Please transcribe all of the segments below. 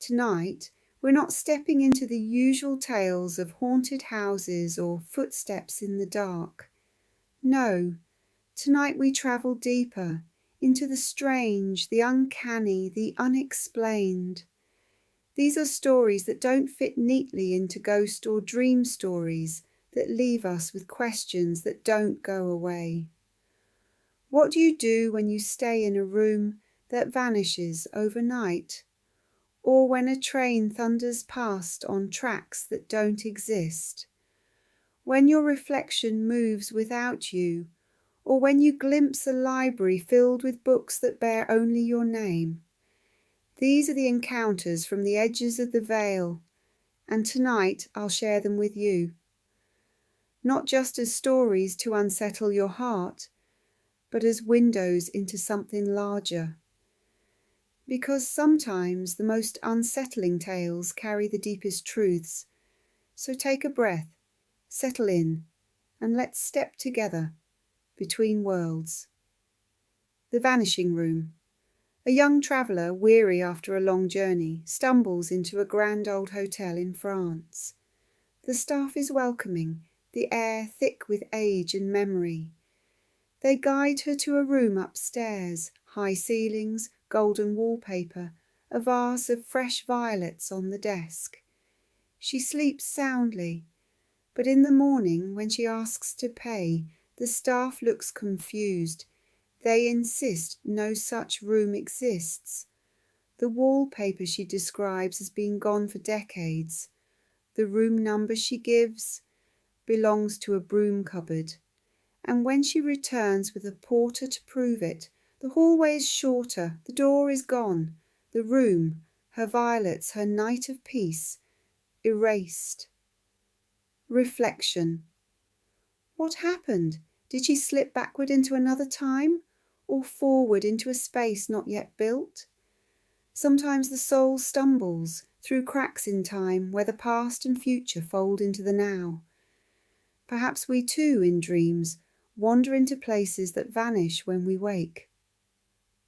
Tonight, we're not stepping into the usual tales of haunted houses or footsteps in the dark. No, tonight we travel deeper into the strange, the uncanny, the unexplained. These are stories that don't fit neatly into ghost or dream stories that leave us with questions that don't go away. What do you do when you stay in a room that vanishes overnight? Or when a train thunders past on tracks that don't exist? When your reflection moves without you? Or when you glimpse a library filled with books that bear only your name? These are the encounters from the edges of the veil, and tonight I'll share them with you. Not just as stories to unsettle your heart, but as windows into something larger. Because sometimes the most unsettling tales carry the deepest truths. So take a breath, settle in, and let's step together between worlds. The Vanishing Room. A young traveller, weary after a long journey, stumbles into a grand old hotel in France. The staff is welcoming, the air thick with age and memory. They guide her to a room upstairs, high ceilings, golden wallpaper, a vase of fresh violets on the desk. She sleeps soundly, but in the morning when she asks to pay, the staff looks confused. They insist no such room exists. The wallpaper she describes has been gone for decades. The room number she gives belongs to a broom cupboard. And when she returns with a porter to prove it, the hallway is shorter, the door is gone, the room, her violets, her night of peace, erased. Reflection. What happened? Did she slip backward into another time, or forward into a space not yet built? Sometimes the soul stumbles through cracks in time where the past and future fold into the now. Perhaps we too, in dreams, wander into places that vanish when we wake.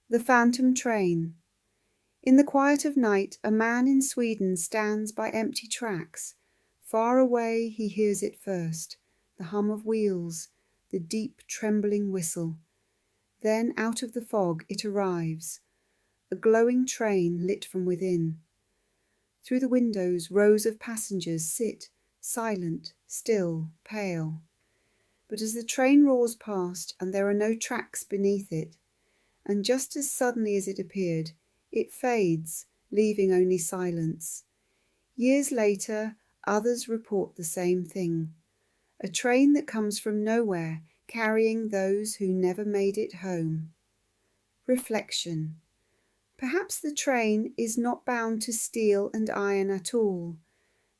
The Phantom Train. In the quiet of night, a man in Sweden stands by empty tracks. Far away he hears it first, the hum of wheels, the deep trembling whistle. Then out of the fog it arrives, a glowing train lit from within. Through the windows rows of passengers sit, silent, still, pale. But as the train roars past and there are no tracks beneath it, and just as suddenly as it appeared, it fades, leaving only silence. Years later, others report the same thing. A train that comes from nowhere, carrying those who never made it home. Reflection. Perhaps the train is not bound to steel and iron at all.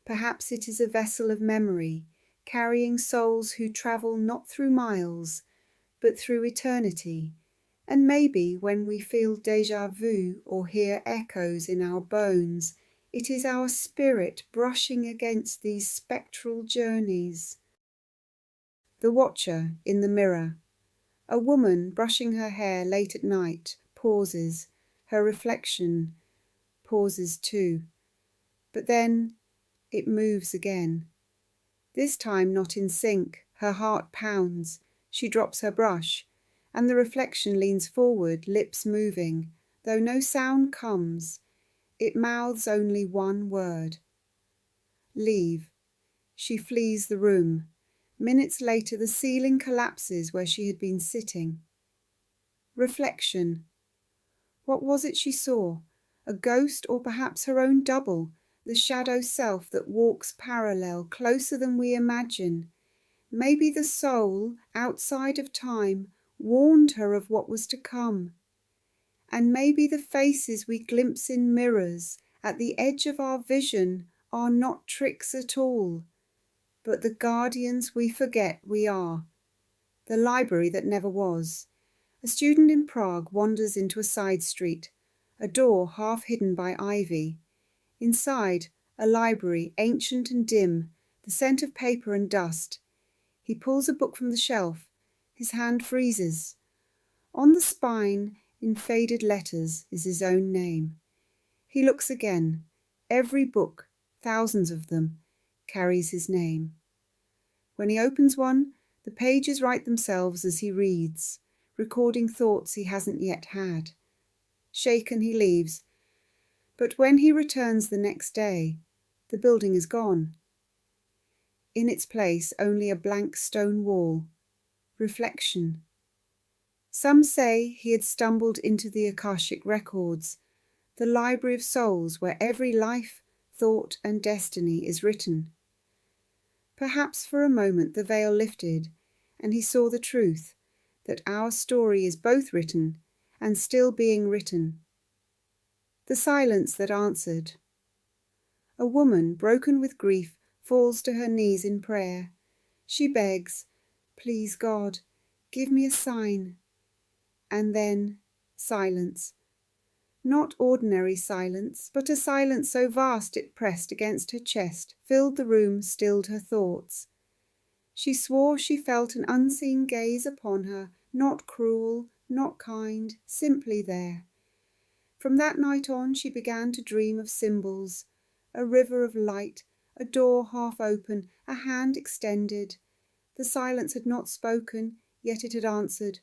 Perhaps it is a vessel of memory, carrying souls who travel not through miles, but through eternity. And maybe when we feel déjà vu or hear echoes in our bones, it is our spirit brushing against these spectral journeys. The Watcher in the Mirror. A woman brushing her hair late at night pauses. Her reflection pauses too. But then it moves again. This time not in sync. Her heart pounds. She drops her brush, and the reflection leans forward, lips moving. Though no sound comes, it mouths only one word. Leave. She flees the room. Minutes later, the ceiling collapses where she had been sitting. Reflection. What was it she saw? A ghost, or perhaps her own double, the shadow self that walks parallel, closer than we imagine. Maybe the soul, outside of time, warned her of what was to come. And maybe the faces we glimpse in mirrors at the edge of our vision are not tricks at all, but the guardians we forget we are. The library that never was. A student in Prague wanders into a side street, a door half hidden by ivy. Inside, a library, ancient and dim, the scent of paper and dust. He pulls a book from the shelf. His hand freezes. On the spine, in faded letters, is his own name. He looks again. Every book, thousands of them, carries his name. When he opens one, the pages write themselves as he reads, recording thoughts he hasn't yet had. Shaken, he leaves. But when he returns the next day, the building is gone. In its place, only a blank stone wall. Reflection. Some say he had stumbled into the Akashic records, the library of souls where every life, thought, and destiny is written. Perhaps for a moment the veil lifted, and he saw the truth, that our story is both written and still being written. The silence that answered. A woman, broken with grief, falls to her knees in prayer. She begs, "Please God, give me a sign." And then silence. Not ordinary silence, but a silence so vast it pressed against her chest, filled the room, stilled her thoughts. She swore she felt an unseen gaze upon her, not cruel, not kind, simply there. From that night on she began to dream of symbols, a river of light, a door half open, a hand extended. The silence had not spoken, yet it had answered.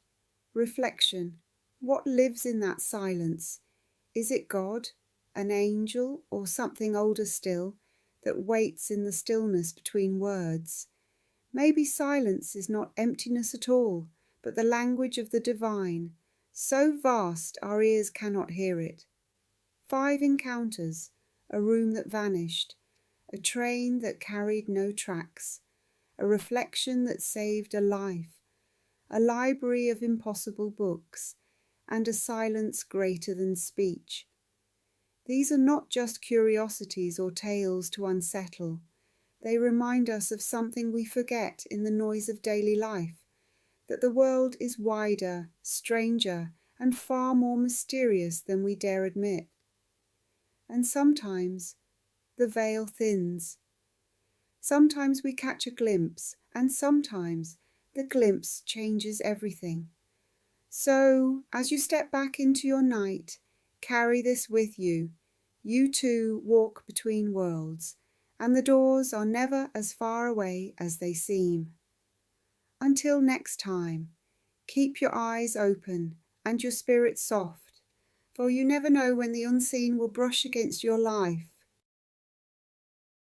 Reflection. What lives in that silence? Is it God, an angel, or something older still, that waits in the stillness between words? Maybe silence is not emptiness at all, but the language of the divine, so vast our ears cannot hear it. 5 encounters, a room that vanished, a train that carried no tracks, a reflection that saved a life, a library of impossible books, and a silence greater than speech. These are not just curiosities or tales to unsettle. They remind us of something we forget in the noise of daily life, that the world is wider, stranger, and far more mysterious than we dare admit. And sometimes the veil thins. Sometimes we catch a glimpse, and sometimes the glimpse changes everything. So, as you step back into your night, carry this with you. You too walk between worlds, and the doors are never as far away as they seem. Until next time, keep your eyes open and your spirit soft, for you never know when the unseen will brush against your life